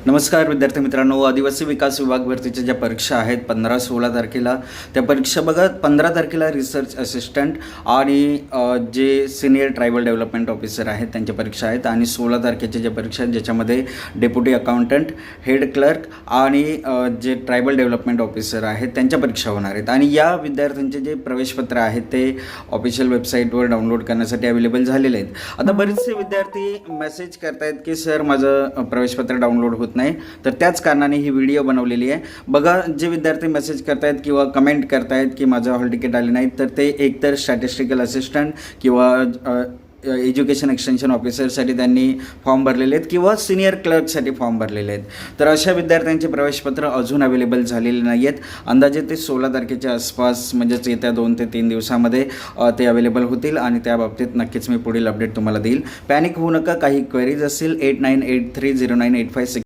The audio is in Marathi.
नमस्कार विद्यार्थी मित्रांनो, आदिवासी विकास विभाग भरतीच्या ज्या परीक्षा आहेत 15-16 तारखेला, त्या परीक्षा बघा. 15 तारखेला रिसर्च असिस्टंट आणि जे सिनियर ट्रायबल डेव्हलपमेंट ऑफिसर आहेत त्यांच्या परीक्षा आहेत, आणि 16 तारखेच्या ज्या परीक्षा आहेत ज्याच्यामध्ये डेप्युटी अकाउंटंट, हेड क्लर्क आणि जे ट्रायबल डेव्हलपमेंट ऑफिसर आहेत त्यांच्या परीक्षा होणार आहेत. आणि या विद्यार्थ्यांचे जे प्रवेशपत्र आहेत ते ऑफिशियल वेबसाईटवर डाउनलोड करण्यासाठी अवेलेबल झालेले आहेत. आता बरेचसे विद्यार्थी मेसेज करतायत की सर माझं प्रवेशपत्र डाउनलोड होत नाही, तर त्याच कारणाने ही व्हिडिओ बनवलेली आहे. बघा, जे विद्यार्थी मेसेज करतायत किंवा कमेंट करतायत की माझं हॉल तिकीट आले नाहीत, तर ते एकतर स्टॅटिस्टिकल असिस्टंट किंवा एज्युकेशन एक्सटेन्शन ऑफिसरसाठी त्यांनी फॉर्म भरलेले आहेत किंवा सिनियर क्लर्कसाठी फॉर्म भरलेले आहेत. तर अशा विद्यार्थ्यांचे प्रवेशपत्र अजून अवेलेबल झालेले नाही आहेत. अंदाजे ते 16 तारखेच्या आसपास, म्हणजेच येत्या 2 ते 3 दिवसामध्ये ते अवेलेबल होतील, आणि त्या बाबतीत नक्कीच मी पुढील अपडेट तुम्हाला देईल. पॅनिक होऊ नका. काही क्वेरीज असतील 89830985